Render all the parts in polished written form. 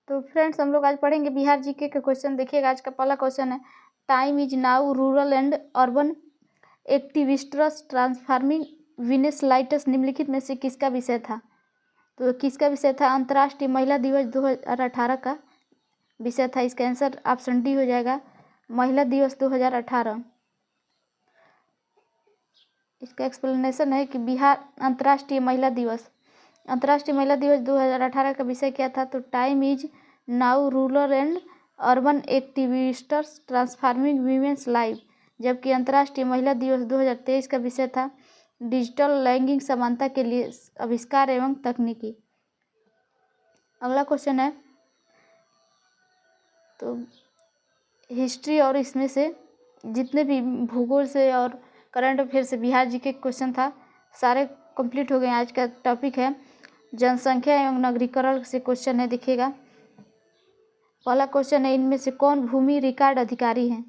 तो फ्रेंड्स हम लोग आज पढ़ेंगे बिहार जीके के क्वेश्चन। देखिएगा आज का पहला क्वेश्चन है, time is now rural and urban activists transforming witness lights निम्नलिखित में से किसका विषय था? तो किसका विषय था? अंतर्राष्ट्रीय महिला दिवस 2018 का विषय था। इसका आंसर ऑप्शन डी हो जाएगा, महिला दिवस 2018। इसका एक्सप्लेनेशन है कि बिहार अंतर्राष्ट्रीय महिला दिवस 2018 का विषय क्या था? तो time is now rural and urban activists transforming women's life, जबकि अंतर्राष्ट्रीय महिला दिवस 2023 का विषय था डिजिटल लैंगिक समानता के लिए आविष्कार एवं तकनीकी। अगला क्वेश्चन है, तो हिस्ट्री और इसमें से जितने भी भूगोल से और करंट अफेयर से बिहार जी के क्वेश्चन था सारे कंप्लीट हो गए। आज का टॉपिक है जनसंख्या एवं नगरीकरण से क्वेश्चन है। देखिएगा पहला क्वेश्चन है, इनमें से कौन भूमि रिकॉर्ड अधिकारी है?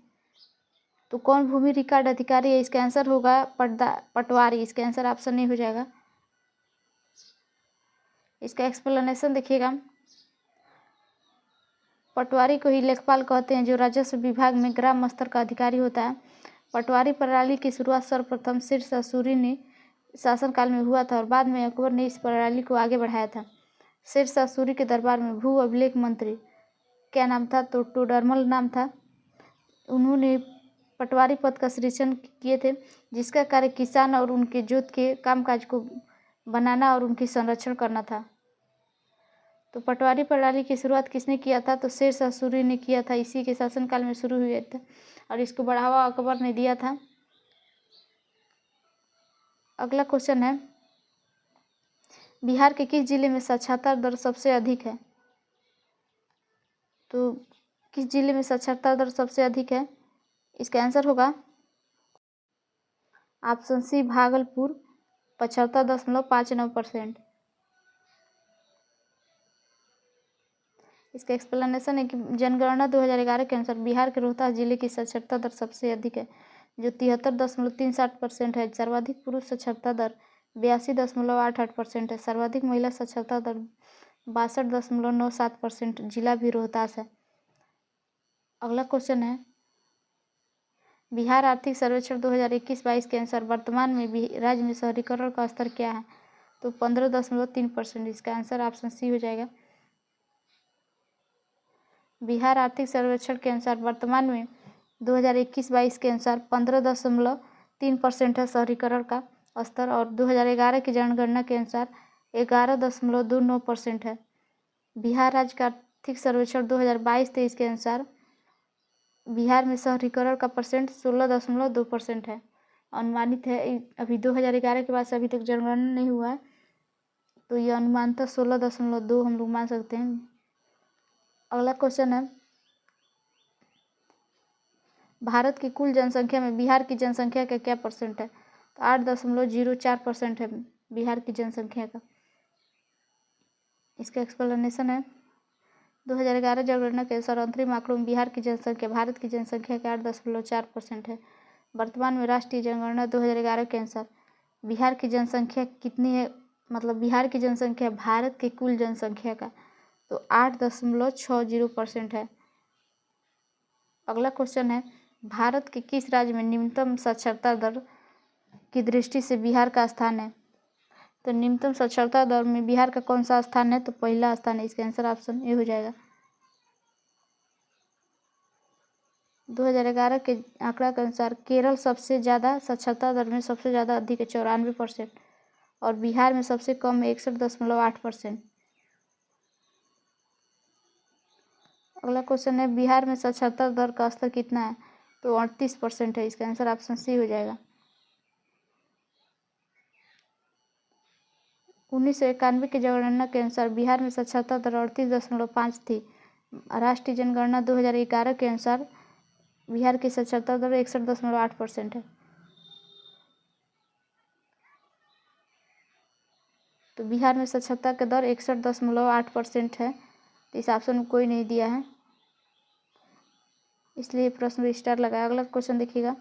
तो कौन भूमि रिकॉर्ड अधिकारी है? इसका आंसर होगा पटवारी। इसका आंसर ऑप्शन नहीं हो जाएगा। इसका एक्सप्लेनेशन देखिएगा, पटवारी को ही लेखपाल कहते हैं, जो राजस्व विभाग में ग्राम स्तर का अधिकारी होता है। पटवारी प्रणाली की शुरुआत सर्वप्रथम शेरशाह सूरी ने शासनकाल में हुआ था और बाद में अकबर ने इस प्रणाली को आगे बढ़ाया था। शेरशाह सूरी के दरबार में भू अभिलेख मंत्री क्या नाम था? तो टोडरमल नाम था। उन्होंने पटवारी पद का सृजन किए थे, जिसका कार्य किसान और उनके जोत के कामकाज को बनाना और उनकी संरक्षण करना था। तो पटवारी प्रणाली की शुरुआत किसने किया था? तो शेरशाह सूरी ने किया था। इसी के शासनकाल में शुरू हुए थे और इसको बढ़ावा अकबर ने दिया था। अगला क्वेश्चन है, बिहार के किस जिले में साक्षरता दर सबसे अधिक है? तो किस जिले में साक्षरता दर सबसे अधिक है? इसका आंसर होगा ऑप्शन सी, भागलपुर 75.59%। इसका एक्सप्लेनेशन है कि जनगणना 2011 के अनुसार बिहार के रोहतास जिले की साक्षरता दर सबसे अधिक है, जो 73.37% है। सर्वाधिक पुरुष साक्षरता दर 82.88% है। सर्वाधिक महिला साक्षरता दर 62.97%। जिला भी रोहतास है। अगला क्वेश्चन है, बिहार आर्थिक सर्वेक्षण 2021-22 के अनुसार वर्तमान में राज्य में शहरीकरण का स्तर क्या है? तो 15.3%। इसका आंसर ऑप्शन सी हो जाएगा। बिहार आर्थिक सर्वेक्षण के अनुसार वर्तमान में 2021-22 के अनुसार 15.3% है शहरीकरण का स्तर और 2011 की जनगणना के अनुसार 11.29% है। बिहार राज्य का आर्थिक सर्वेक्षण 2022-23 के अनुसार बिहार में शहरीकरण का परसेंट 16.2% है। अनुमानित है, अभी 2011 के बाद से अभी तक जनगणना नहीं हुआ है, तो ये अनुमानतः 16.2 हम लोग मान सकते हैं। अगला क्वेश्चन है, भारत की कुल जनसंख्या में बिहार की जनसंख्या का क्या परसेंट है? तो 8.04% है बिहार की जनसंख्या का। इसका एक्सप्लेनेशन है, 2011 जनगणना के अनुसार अंतरिम आंकड़ों में बिहार की जनसंख्या भारत की जनसंख्या का 8.4% है। वर्तमान में राष्ट्रीय जनगणना 2011 के अनुसार बिहार की जनसंख्या कितनी है? मतलब बिहार की जनसंख्या भारत की कुल जनसंख्या का तो 8.60% है। अगला क्वेश्चन है, भारत के किस राज्य में न्यूनतम साक्षरता दर की दृष्टि से बिहार का स्थान है? तो न्यूनतम साक्षरता दर में बिहार का कौन सा स्थान है? तो पहला स्थान है। इसका आंसर ऑप्शन ए हो जाएगा। 2011 के आंकड़ा के अनुसार केरल सबसे ज़्यादा साक्षरता दर में सबसे ज़्यादा अधिक है 94% और बिहार में सबसे कम है 61.8%। अगला क्वेश्चन है, बिहार में साक्षरता दर का स्तर कितना है? तो 38% है। इसका आंसर ऑप्शन सी हो जाएगा। 1991 की जनगणना के अनुसार बिहार में साक्षरता दर 38.5 थी। राष्ट्रीय जनगणना 2011 के अनुसार बिहार की साक्षरता दर 61.8% है। तो बिहार में साक्षरता का दर 61.8% है। तो इस ऑप्शन में कोई नहीं दिया है, इसलिए प्रश्न में स्टार लगाया। अगला क्वेश्चन देखिएगा,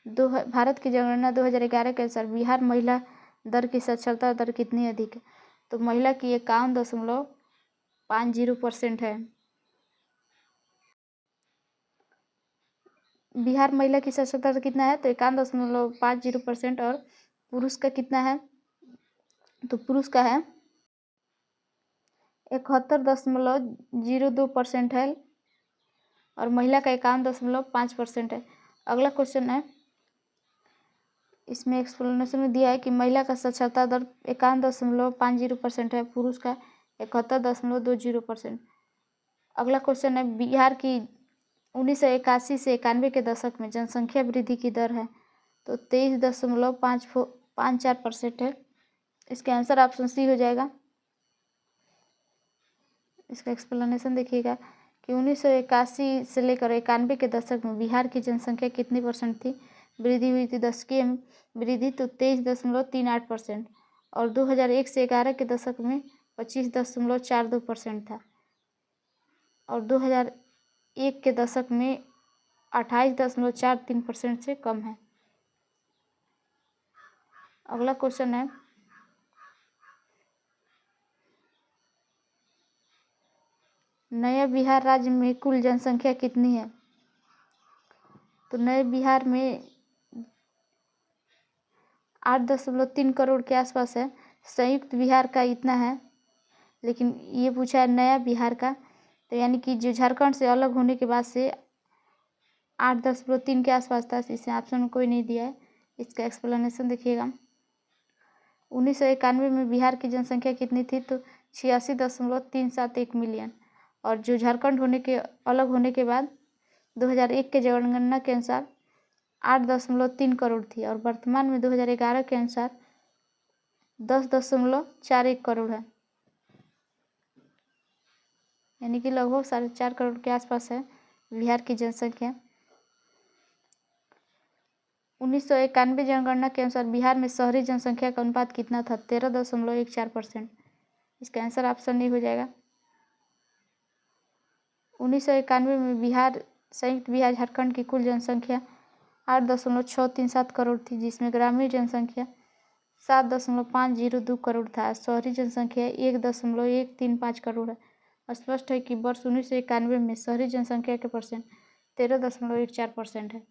भारत की जनगणना 2011 के अनुसार बिहार महिला दर की साक्षरता दर कितनी अधिक है? तो महिला की 51.6 50% है। बिहार महिला की साक्षरता दर कितना है, तो 51.50%। और पुरुष का कितना है, तो पुरुष का है 71.02% है और महिला का 51.5% है। अगला क्वेश्चन है, इसमें एक्सप्लेनेशन में दिया है कि महिला का साक्षरता दर 51.50% है, पुरुष का 71.20%। अगला क्वेश्चन है, बिहार की 1981 से 91 के दशक में जनसंख्या वृद्धि की दर है, तो 23.54% है। इसका आंसर ऑप्शन सी हो जाएगा। इसका एक्सप्लेनेशन देखिएगा कि 1981 से लेकर 91 के दशक में बिहार की जनसंख्या कितनी परसेंट थी, वृद्धि हुई थी, दशकीय वृद्धि, तो 23.38%। और 2001 से 11 के दशक में 25.42% था और 2001 के दशक में 28.43% से कम है। अगला क्वेश्चन है, नया बिहार राज्य में कुल जनसंख्या कितनी है, तो नए बिहार में 8.3 करोड़ के आसपास है। संयुक्त बिहार का इतना है, लेकिन ये पूछा है नया बिहार का, तो यानी कि जो झारखंड से अलग होने के बाद से 8.3 के आसपास था। इसे ऑप्शन में कोई नहीं दिया है। इसका एक्सप्लेनेशन देखिएगा। 1991 में बिहार की जनसंख्या कितनी थी, तो 86.371 मिलियन। और जो झारखंड अलग होने के बाद 2001 के जनगणना के अनुसार 8.3 करोड़ थी और वर्तमान में 2011 के अनुसार 10.41 करोड़ है, यानी कि लगभग 4.5 करोड़ के आसपास है बिहार की जनसंख्या। 1991 जनगणना के अनुसार बिहार में शहरी जनसंख्या का अनुपात कितना था, 13.14%। इसका आंसर ऑप्शन नहीं हो जाएगा। 1991 में संयुक्त बिहार झारखंड की कुल जनसंख्या 8.637 करोड़ थी, जिसमें ग्रामीण जनसंख्या 7.502 करोड़ था। शहरी जनसंख्या 1.135 करोड़ है। स्पष्ट है कि वर्ष 1991 में शहरी जनसंख्या के परसेंट 13.14% है।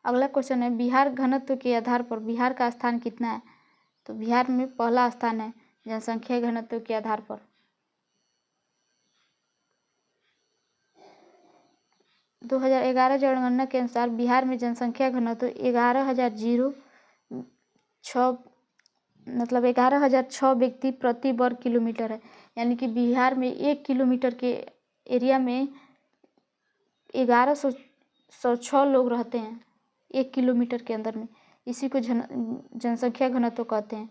अगला क्वेश्चन है, बिहार घनत्व के आधार पर बिहार का स्थान कितना है, तो बिहार में पहला स्थान है जनसंख्या घनत्व के आधार पर। दो 2011 जनगणना के अनुसार बिहार में जनसंख्या घनत्व 11,006 व्यक्ति प्रति वर्ग किलोमीटर है, यानी कि बिहार में 1 किलोमीटर के एरिया में 1106 लोग रहते हैं 1 किलोमीटर के अंदर में। इसी को जनसंख्या घनत्व कहते हैं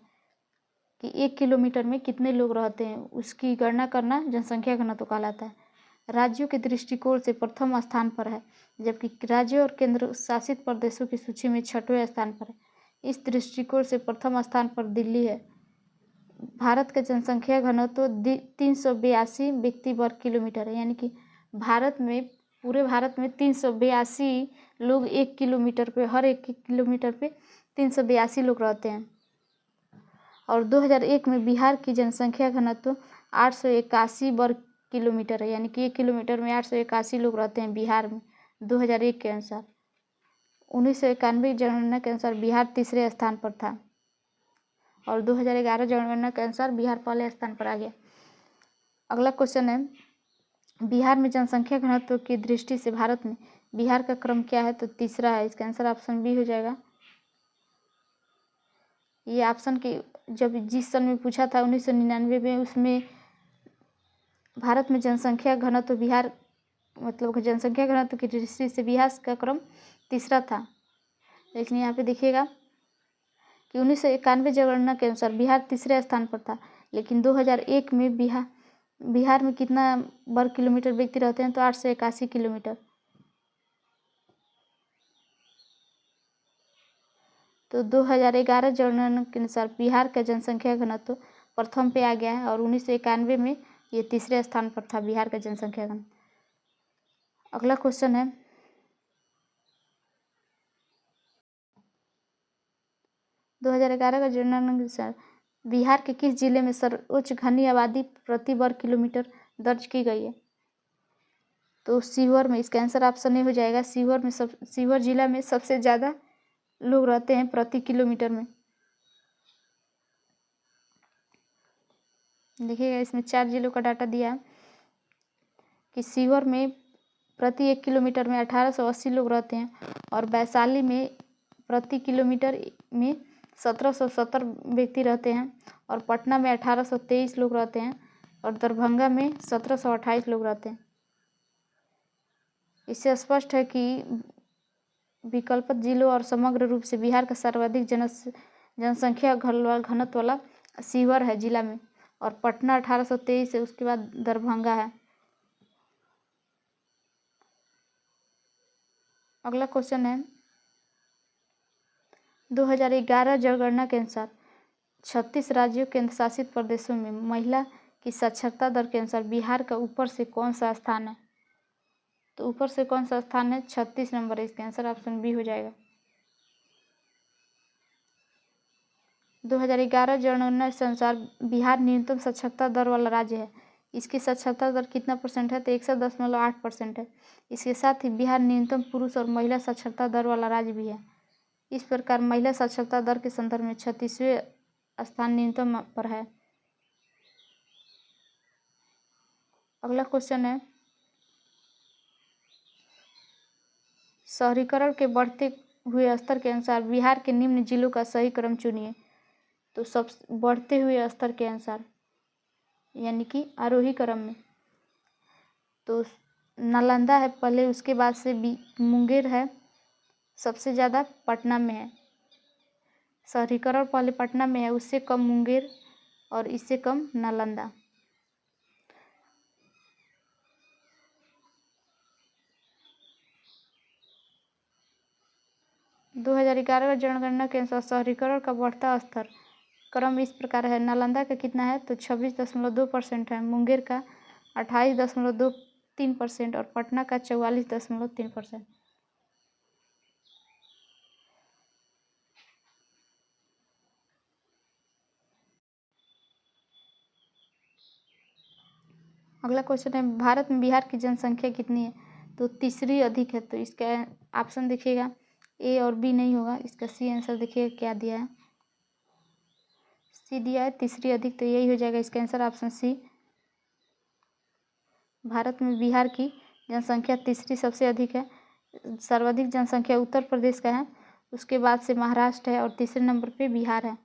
कि 1 किलोमीटर में कितने लोग रहते हैं, उसकी गणना करना जनसंख्या घनत्व कहलाता है। राज्यों के दृष्टिकोण से प्रथम स्थान पर है, जबकि राज्यों और केंद्र शासित प्रदेशों की सूची में 6वें स्थान पर है। इस दृष्टिकोण से प्रथम स्थान पर दिल्ली है। भारत का जनसंख्या घनत्व 382 व्यक्ति वर्ग किलोमीटर है, यानी कि पूरे भारत में 382 लोग 1 किलोमीटर पे, हर 1 किलोमीटर पे 382 लोग रहते हैं। और 2001 में बिहार की जनसंख्या घनत्व 881 वर्ग किलोमीटर है, यानी कि 1 किलोमीटर में 881 लोग रहते हैं बिहार में 2001 के अनुसार। 1991 जनगणना के अनुसार बिहार तीसरे स्थान पर था और 2011 जनगणना के अनुसार बिहार पहले स्थान पर आ गया। अगला क्वेश्चन है, बिहार में जनसंख्या घनत्व की दृष्टि से भारत में बिहार का क्रम क्या है, तो तीसरा है। इसका आंसर ऑप्शन बी हो जाएगा। ये ऑप्शन की जब जिस सन में पूछा था 1999 में, उसमें भारत में जनसंख्या घनत्व जनसंख्या घनत्व की दृष्टि से बिहार का क्रम तीसरा था। लेकिन यहाँ पे देखिएगा कि 1991 जनगणना के अनुसार बिहार तीसरे स्थान पर था, लेकिन 2001 में बिहार में कितना वर्ग किलोमीटर व्यक्ति रहते हैं, तो 881 किलोमीटर। तो 2011 जनगणना के अनुसार बिहार का जनसंख्या घनत्व प्रथम पे आ गया है और 1991 में ये तीसरे स्थान पर था बिहार का जनसंख्या घनत्व। अगला क्वेश्चन है, दो 2011 का जनगणना के अनुसार बिहार के किस जिले में सर्वोच्च घनी आबादी प्रति वर्ग किलोमीटर दर्ज की गई है? तो सीहोर में। इसका आंसर ऑप्शन ए हो जाएगा। सीहोर जिला में सबसे ज़्यादा लोग रहते हैं प्रति किलोमीटर में। देखिएगा इसमें 4 जिलों का डाटा दिया है कि सीहोर में प्रति 1 किलोमीटर में 1880 लोग रहते हैं, और वैशाली में प्रति किलोमीटर में 1770 व्यक्ति रहते हैं, और पटना में 1823 लोग रहते हैं, और दरभंगा में 1728 लोग रहते हैं। इससे स्पष्ट है कि विकल्पित जिलों और समग्र रूप से बिहार का सर्वाधिक जनसंख्या घनत्व वाला सीहोर है जिला में, और पटना 1823 है, उसके बाद दरभंगा है। अगला क्वेश्चन है 2011 जनगणना के अनुसार 36 राज्यों केंद्र शासित प्रदेशों में महिला की साक्षरता दर के अनुसार बिहार का ऊपर से कौन सा स्थान है? तो ऊपर से कौन सा स्थान है? 36 नंबर है। इसका आंसर ऑप्शन बी हो जाएगा। 2011 जनगणना के अनुसार बिहार न्यूनतम साक्षरता दर वाला राज्य है। इसकी साक्षरता दर कितना परसेंट है? तो 61.8% है। इसके साथ ही बिहार न्यूनतम पुरुष और महिला साक्षरता दर वाला राज्य भी है। इस प्रकार महिला साक्षरता दर के संदर्भ में 36वें स्थान न्यूनतम पर है। अगला क्वेश्चन है शहरीकरण के बढ़ते हुए स्तर के अनुसार बिहार के निम्न जिलों का सही क्रम चुनिए। तो सब बढ़ते हुए स्तर के अनुसार यानी कि आरोही क्रम में, तो नालंदा है पहले, उसके बाद से मुंगेर है, सबसे ज़्यादा पटना में है। शहरीकरण पहले पटना में है, उससे कम मुंगेर और इससे कम नालंदा। – 2011 जनगणना के अनुसार शहरीकरण का बढ़ता स्तर क्रम इस प्रकार है। नालंदा का कितना है? तो 26.2% है, मुंगेर का 28.23% और पटना का 44.3%। अगला क्वेश्चन है भारत में बिहार की जनसंख्या कितनी है? तो तीसरी अधिक है। तो इसका ऑप्शन देखिएगा ए और बी नहीं होगा, इसका सी आंसर देखिएगा क्या दिया है। सी दिया है तीसरी अधिक, तो यही हो जाएगा इसका आंसर ऑप्शन सी। भारत में बिहार की जनसंख्या तीसरी सबसे अधिक है। सर्वाधिक जनसंख्या उत्तर प्रदेश का है, उसके बाद से महाराष्ट्र है और तीसरे नंबर पे बिहार है।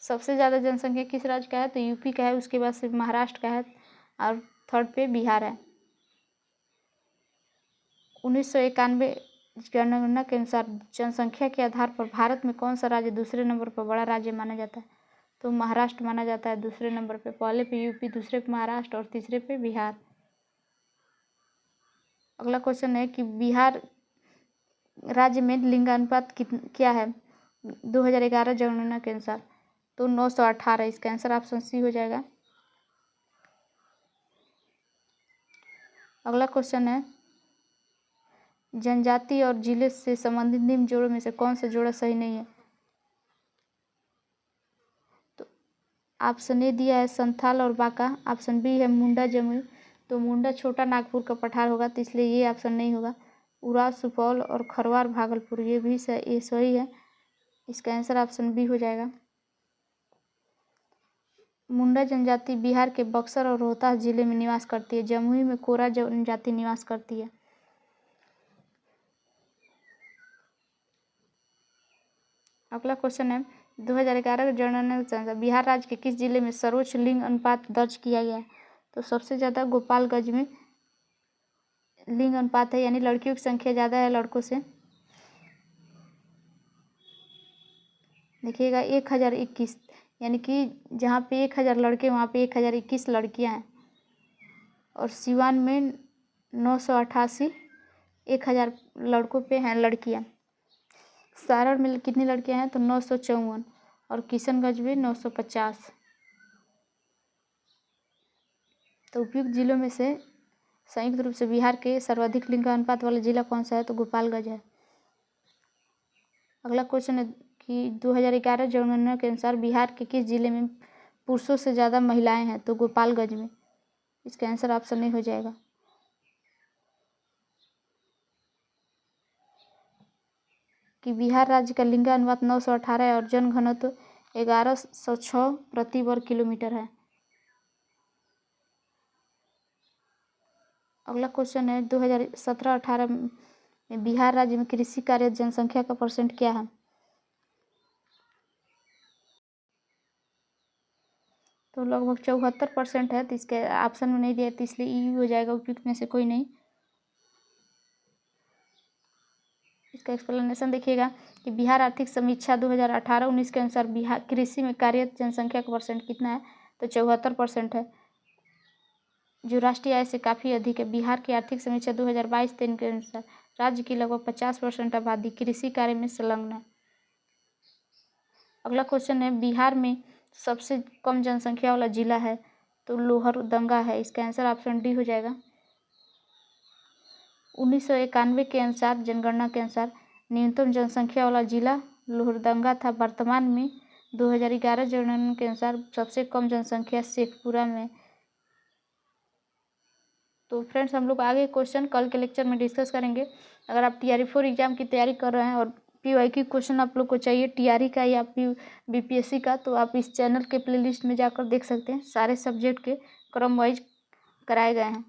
सबसे ज़्यादा जनसंख्या किस राज्य का है? तो यूपी का है, उसके बाद से महाराष्ट्र का है और थर्ड पे बिहार है। 1991 जनगणना के अनुसार जनसंख्या के आधार पर भारत में कौन सा राज्य दूसरे नंबर पर बड़ा राज्य माना जाता है? तो महाराष्ट्र माना जाता है दूसरे नंबर पे। पहले पे यूपी, दूसरे पे महाराष्ट्र और तीसरे पे बिहार। अगला क्वेश्चन है कि बिहार राज्य में लिंगानुपात क्या है 2011 जनगणना के अनुसार? तो 918। इसका आंसर ऑप्शन सी हो जाएगा। अगला क्वेश्चन है जनजाति और जिले से संबंधित निम्न जोड़ों में से कौन सा जोड़ा सही नहीं है? तो ऑप्शन ए दिया है संथाल और बांका, ऑप्शन बी है मुंडा जमुई। तो मुंडा छोटा नागपुर का पठार होगा, तो इसलिए ये ऑप्शन नहीं होगा। उराव सुपौल और खरवार भागलपुर, ये भी ये सही है। इसका आंसर ऑप्शन बी हो जाएगा। मुंडा जनजाति बिहार के बक्सर और रोहतास जिले में निवास करती है। जमुई में कोरा जनजाति निवास करती है। अगला क्वेश्चन है 2011 जनगणना के अनुसार बिहार राज्य के किस जिले में सर्वोच्च लिंग अनुपात दर्ज किया गया है? तो सबसे ज़्यादा गोपालगंज में लिंग अनुपात है, यानी लड़कियों की संख्या ज़्यादा है लड़कों से। देखिएगा 1021, यानी कि जहाँ पे 1000 लड़के वहाँ पे 1021 लड़कियाँ हैं। और सिवान में 988, 1000 लड़कों पे हैं लड़कियाँ। सारण में कितनी लड़कियाँ हैं? तो 954 और किशनगंज में 950। तो उपयुक्त जिलों में से संयुक्त रूप से बिहार के सर्वाधिक लिंगानुपात वाला जिला कौन सा है? तो गोपालगंज है। अगला क्वेश्चन है कि 2011 जनगणना के अनुसार बिहार के किस जिले में पुरुषों से ज़्यादा महिलाएं हैं? तो गोपालगंज में। इसका आंसर ऑप्शन नहीं हो जाएगा। कि बिहार राज्य का लिंगानुपात 918 है और जनघनत्व 1106 प्रति वर्ग किलोमीटर है। अगला क्वेश्चन है 2017-18 में बिहार राज्य में कृषि कार्य जनसंख्या का परसेंट क्या है? तो लगभग 74% है। तो इसके ऑप्शन में नहीं दिया तो इसलिए ई हो जाएगा, उपयुक्त में से कोई नहीं। इसका एक्सप्लेनेशन देखिएगा कि बिहार आर्थिक समीक्षा 2018-19 के अनुसार बिहार कृषि में कार्यरत जनसंख्या का परसेंट कितना है? तो 74% है, जो राष्ट्रीय आय से काफ़ी अधिक है। बिहार की आर्थिक समीक्षा 2022-23 के अनुसार राज्य की लगभग 50% आबादी कृषि कार्य में संलग्न है। अगला क्वेश्चन है बिहार में सबसे कम जनसंख्या वाला जिला है? तो लोहरदंगा है। इसका आंसर ऑप्शन डी हो जाएगा। 1991 के अनुसार जनगणना के अनुसार न्यूनतम जनसंख्या वाला जिला लोहरदंगा था। वर्तमान में 2011 जनगणना के अनुसार सबसे कम जनसंख्या शेखपुरा में। तो फ्रेंड्स, हम लोग आगे क्वेश्चन कल के लेक्चर में डिस्कस करेंगे। अगर आप TRE-4 एग्जाम की तैयारी कर रहे हैं और PYQ क्वेश्चन आप लोग को चाहिए TRE का या BPSC का, तो आप इस चैनल के प्लेलिस्ट में जाकर देख सकते हैं। सारे सब्जेक्ट के क्रम वाइज कराए गए हैं।